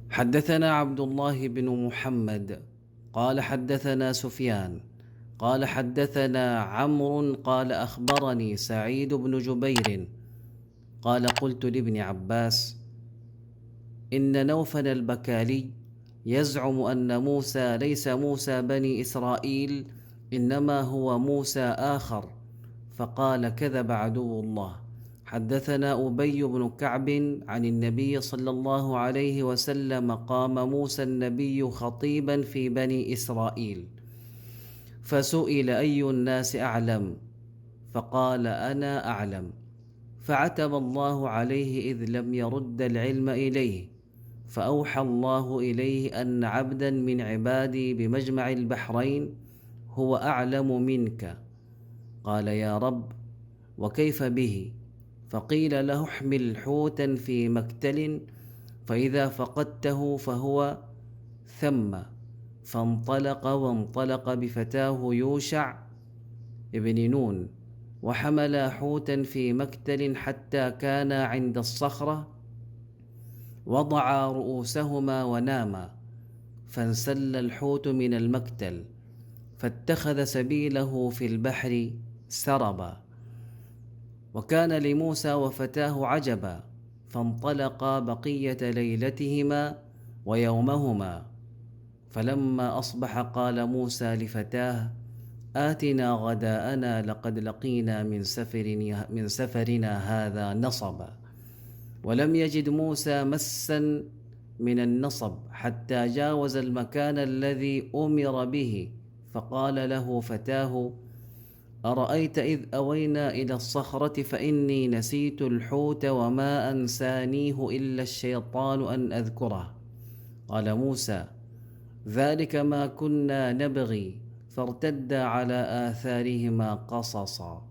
حدثنا عبد الله بن محمد قال حدثنا سفيان قال حدثنا عمرو قال أخبرني سعيد بن جبير قال قلت لابن عباس إن نوفل البكالي يزعم أن موسى ليس موسى بني إسرائيل إنما هو موسى آخر، فقال كذب عدو الله. حدثنا أبي بن كعب عن النبي صلى الله عليه وسلم قام موسى النبي خطيبا في بني إسرائيل فسئل أي الناس أعلم فقال أنا أعلم، فعتب الله عليه إذ لم يرد العلم إليه، فأوحى الله إليه أن عبدا من عبادي بمجمع البحرين هو أعلم منك. قال يا رب وكيف به؟ فقيل له احمل حوتا في مكتل فإذا فقدته فهو ثم، فانطلق وانطلق بفتاه يوشع ابن نون وحملا حوتا في مكتل حتى كانا عند الصخرة، وضعا رؤوسهما وناما، فانسل الحوت من المكتل فاتخذ سبيله في البحر سربا. وكان لموسى وفتاه عجبا، فانطلقا بقية ليلتهما ويومهما، فلما أصبح قال موسى لفتاه آتنا غداءنا لقد لقينا من سفرنا هذا نصبا. ولم يجد موسى مسا من النصب حتى جاوز المكان الذي أمر به، فقال له فتاه أرأيت إذ أوينا إلى الصخرة فإني نسيت الحوت وما أنسانيه إلا الشيطان أن أذكره. قال موسى ذلك ما كنا نبغي، فارتدا على آثارهما قصصا.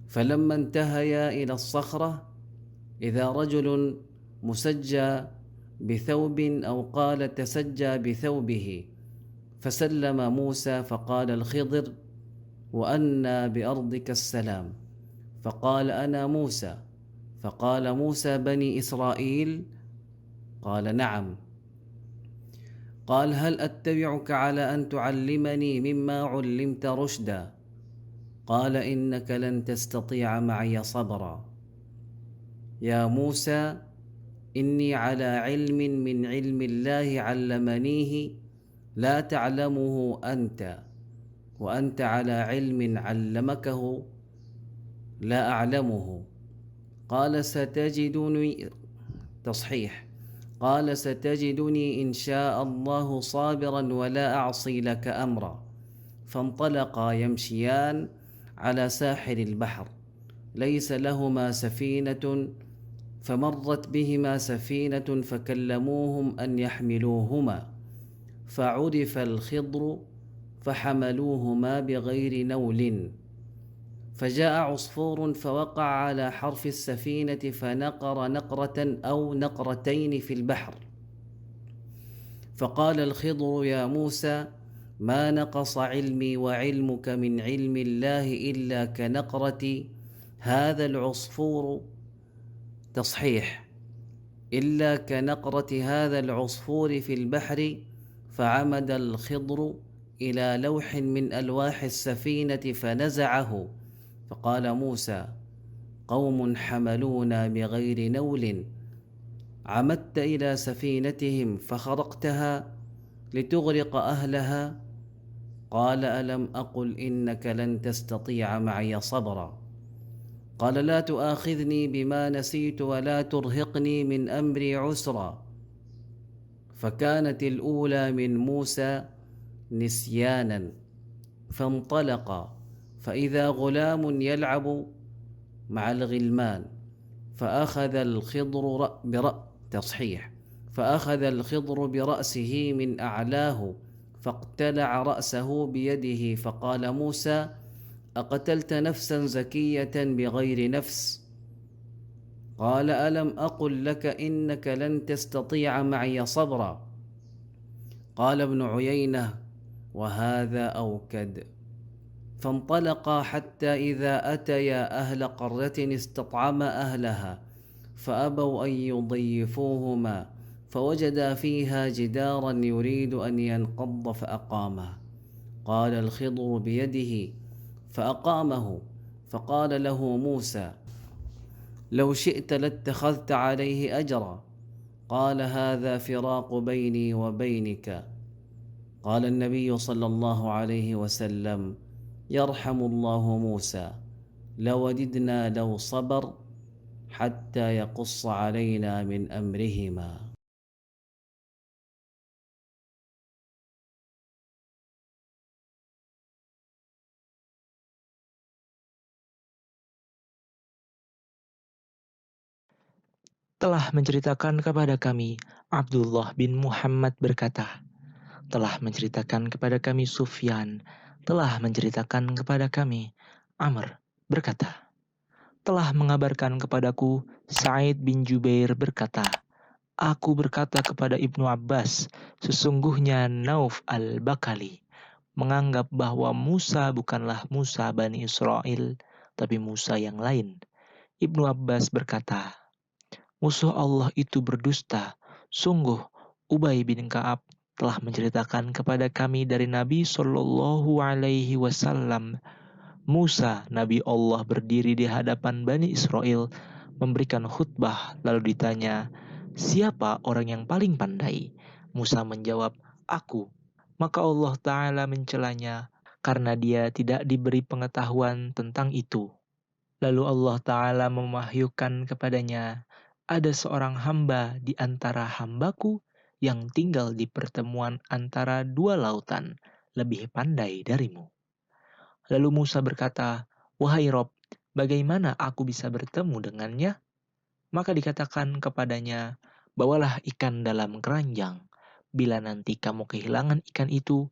فلما انتهيا إلى الصخرة إذا رجل مسجى بثوب أو قال تسجى بثوبه، فسلم موسى فقال الخضر وأنى بأرضك السلام، فقال أنا موسى. فقال موسى بني إسرائيل؟ قال نعم. قال هل أتبعك على أن تعلمني مما علمت رشدا؟ قال إنك لن تستطيع معي صبرا. يا موسى إني على علم من علم الله علمنيه لا تعلمه أنت، وأنت على علم علمكه لا أعلمه. قال ستجدني تصحيح قال ستجدني إن شاء الله صابرا ولا أعصي لك أمرا. فانطلقا يمشيان على ساحل البحر ليس لهما سفينة، فمرت بهما سفينة فكلموهم أن يحملوهما، فعرف الخضر فحملوهما بغير نول، فجاء عصفور فوقع على حرف السفينة فنقر نقرة أو نقرتين في البحر. فقال الخضر يا موسى ما نقص علمي وعلمك من علم الله إلا كنقرة هذا العصفور تصحيح إلا كنقرة هذا العصفور في البحر. فعمد الخضر إلى لوح من ألواح السفينة فنزعه، فقال موسى قوم حملونا بغير نول، عمدت إلى سفينتهم فخرقتها لتغرق أهلها؟ قال ألم أقل إنك لن تستطيع معي صبرا؟ قال لا تؤاخذني بما نسيت ولا ترهقني من أمري عسرا. فكانت الأولى من موسى نسيانا، فانطلقا فإذا غلام يلعب مع الغلمان، فأخذ الخضر برأسه من أعلاه فاقتلع رأسه بيده، فقال موسى أقتلت نفسا زكية بغير نفس؟ قال ألم أقل لك إنك لن تستطيع معي صبرا؟ قال ابن عيينة وهذا أوكد. فانطلقا حتى إذا أتيا أهل قرية استطعما أهلها فأبوا أن يضيفوهما فوجدا فيها جدارا يريد أن ينقض فأقامه. قال الخضر بيده فأقامه. فقال له موسى: لو شئت لاتخذت عليه أجرا. قال: هذا فراق بيني وبينك. قال النبي صلى الله عليه وسلم: يرحم الله موسى، لوددنا لو صبر حتى يقص علينا من أمرهما. Telah menceritakan kepada kami Abdullah bin Muhammad berkata, telah menceritakan kepada kami Sufyan, telah menceritakan kepada kami Amr berkata, telah mengabarkan kepadaku Sa'id bin Jubair berkata, aku berkata kepada Ibnu Abbas, sesungguhnya Nauf al-Bakali menganggap bahwa Musa bukanlah Musa Bani Israel, tapi Musa yang lain. Ibnu Abbas berkata, musuh Allah itu berdusta. Sungguh, Ubay bin Ka'ab telah menceritakan kepada kami dari Nabi Shallallahu Alaihi Wasallam. Musa, Nabi Allah berdiri di hadapan Bani Israel, memberikan khutbah, lalu ditanya, siapa orang yang paling pandai? Musa menjawab, aku. Maka Allah Ta'ala mencelanya, karena dia tidak diberi pengetahuan tentang itu. Lalu Allah Ta'ala memahyukan kepadanya, ada seorang hamba di antara hambaku yang tinggal di pertemuan antara dua lautan, lebih pandai darimu. Lalu Musa berkata, wahai Rob, bagaimana aku bisa bertemu dengannya? Maka dikatakan kepadanya, bawalah ikan dalam keranjang. Bila nanti kamu kehilangan ikan itu,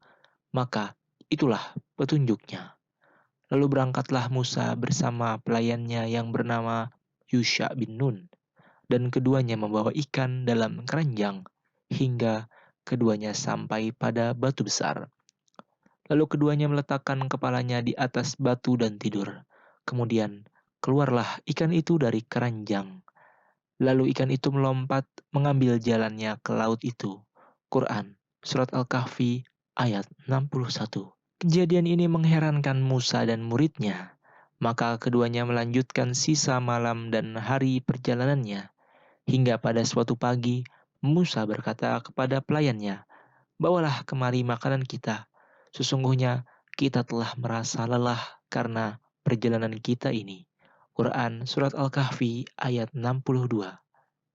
maka itulah petunjuknya. Lalu berangkatlah Musa bersama pelayannya yang bernama Yusha bin Nun, dan keduanya membawa ikan dalam keranjang, hingga keduanya sampai pada batu besar. Lalu keduanya meletakkan kepalanya di atas batu dan tidur. Kemudian keluarlah ikan itu dari keranjang. Lalu ikan itu melompat mengambil jalannya ke laut itu. Quran, Surat Al-Kahfi, ayat 61. Kejadian ini mengherankan Musa dan muridnya. Maka keduanya melanjutkan sisa malam dan hari perjalanannya. Hingga pada suatu pagi, Musa berkata kepada pelayannya, bawalah kemari makanan kita. Sesungguhnya kita telah merasa lelah karena perjalanan kita ini. Quran Surat Al-Kahfi ayat 62.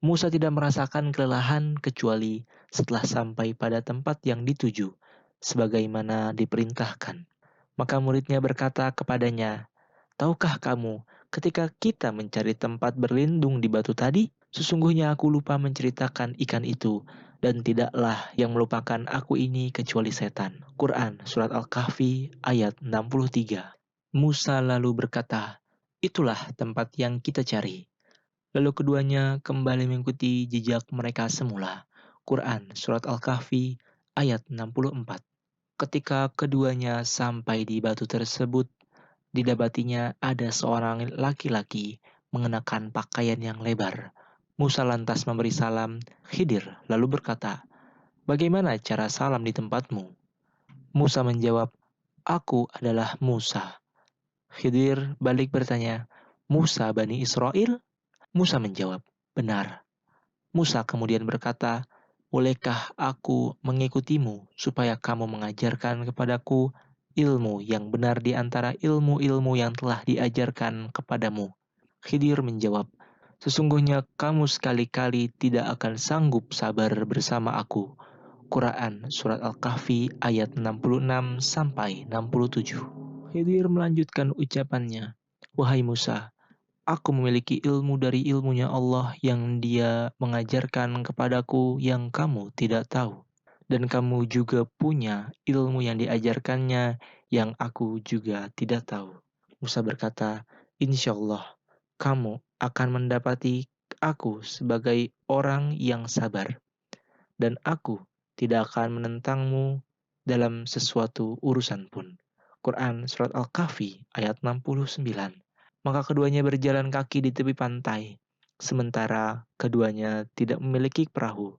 Musa tidak merasakan kelelahan kecuali setelah sampai pada tempat yang dituju, sebagaimana diperintahkan. Maka muridnya berkata kepadanya, tahukah kamu ketika kita mencari tempat berlindung di batu tadi, sesungguhnya aku lupa menceritakan ikan itu, dan tidaklah yang melupakan aku ini kecuali setan. Quran Surat Al-Kahfi ayat 63. Musa lalu berkata, itulah tempat yang kita cari. Lalu keduanya kembali mengikuti jejak mereka semula. Quran Surat Al-Kahfi ayat 64. Ketika keduanya sampai di batu tersebut, didapatinya ada seorang laki-laki mengenakan pakaian yang lebar. Musa lantas memberi salam. Khidir lalu berkata, bagaimana cara salam di tempatmu? Musa menjawab, aku adalah Musa. Khidir balik bertanya, Musa Bani Israel? Musa menjawab, benar. Musa kemudian berkata, bolehkah aku mengikutimu supaya kamu mengajarkan kepadaku ilmu yang benar di antara ilmu-ilmu yang telah diajarkan kepadamu? Khidir menjawab, sesungguhnya kamu sekali-kali tidak akan sanggup sabar bersama aku. Quran Surat Al-Kahfi ayat 66 sampai 67. Khidir melanjutkan ucapannya, wahai Musa, aku memiliki ilmu dari ilmunya Allah yang dia mengajarkan kepadaku yang kamu tidak tahu. Dan kamu juga punya ilmu yang diajarkannya yang aku juga tidak tahu. Musa berkata, insya Allah kamu akan mendapati aku sebagai orang yang sabar. Dan aku tidak akan menentangmu dalam sesuatu urusan pun. Quran Surat Al-Kahfi ayat 69. Maka keduanya berjalan kaki di tepi pantai. sementara keduanya tidak memiliki perahu.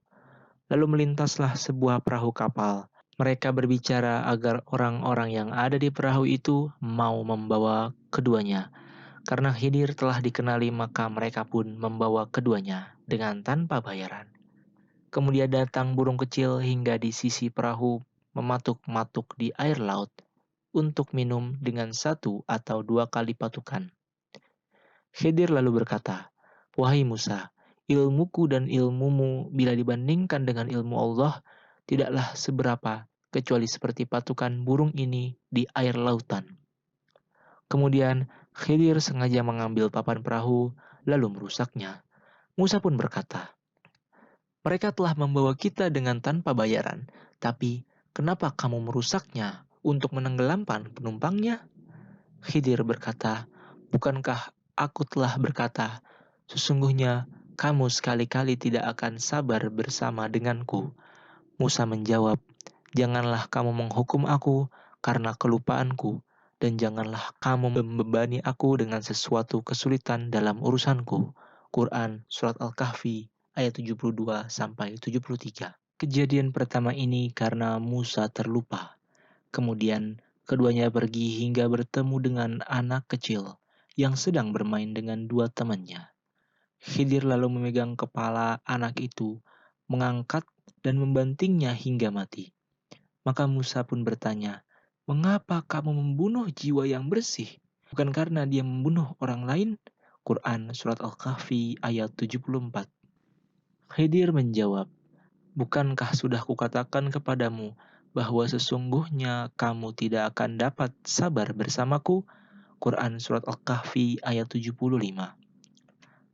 Lalu melintaslah sebuah perahu kapal. Mereka berbicara agar orang-orang yang ada di perahu itu mau membawa keduanya. Karena Khidir telah dikenali, maka mereka pun membawa keduanya dengan tanpa bayaran. Kemudian datang burung kecil hingga di sisi perahu, mematuk-matuk di air laut untuk minum dengan 1 atau 2 kali patukan. Khidir lalu berkata, "Wahai Musa, ilmuku dan ilmumu bila dibandingkan dengan ilmu Allah, tidaklah seberapa kecuali seperti patukan burung ini di air lautan." Kemudian Khidir sengaja mengambil papan perahu lalu merusaknya. Musa pun berkata, "Mereka telah membawa kita dengan tanpa bayaran, tapi kenapa kamu merusaknya untuk menenggelamkan penumpangnya?" Khidir berkata, "Bukankah aku telah berkata, sesungguhnya kamu sekali-kali tidak akan sabar bersama denganku?" Musa menjawab, "Janganlah kamu menghukum aku karena kelupaanku, dan janganlah kamu membebani aku dengan sesuatu kesulitan dalam urusanku." Quran Surat Al-Kahfi ayat 72-73. Kejadian pertama ini karena Musa terlupa. Kemudian keduanya pergi hingga bertemu dengan anak kecil yang sedang bermain dengan 2 temannya. Khidir lalu memegang kepala anak itu, mengangkat dan membantingnya hingga mati. Maka Musa pun bertanya, "Mengapa kamu membunuh jiwa yang bersih? Bukan karena dia membunuh orang lain?" Quran Surat Al-Kahfi ayat 74. Khidir menjawab, "Bukankah sudah kukatakan kepadamu bahwa sesungguhnya kamu tidak akan dapat sabar bersamaku?" Quran Surat Al-Kahfi ayat 75.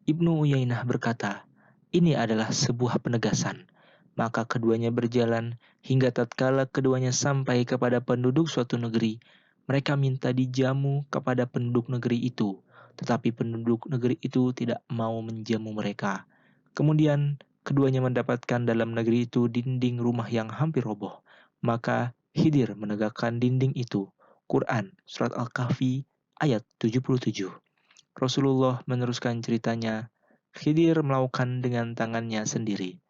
Ibnu Uyainah berkata, ini adalah sebuah penegasan. Maka keduanya berjalan hingga tatkala keduanya sampai kepada penduduk suatu negeri. Mereka minta dijamu kepada penduduk negeri itu, tetapi penduduk negeri itu tidak mau menjamu mereka. Kemudian keduanya mendapatkan dalam negeri itu dinding rumah yang hampir roboh. Maka Khidir menegakkan dinding itu. Quran Surat Al-Kahfi ayat 77. Rasulullah meneruskan ceritanya, Khidir melakukan dengan tangannya sendiri.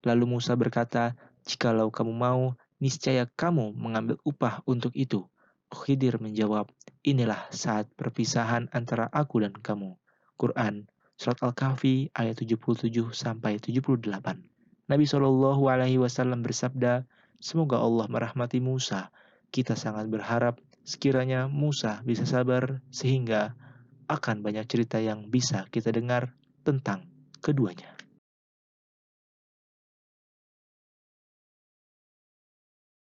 Lalu Musa berkata, "Jikalau kamu mau, niscaya kamu mengambil upah untuk itu." Khidir menjawab, "Inilah saat perpisahan antara aku dan kamu." Quran Surat Al-Kahfi ayat 77-78. Nabi Shallallahu Alaihi Wasallam bersabda, "Semoga Allah merahmati Musa. Kita sangat berharap sekiranya Musa bisa sabar sehingga akan banyak cerita yang bisa kita dengar tentang keduanya."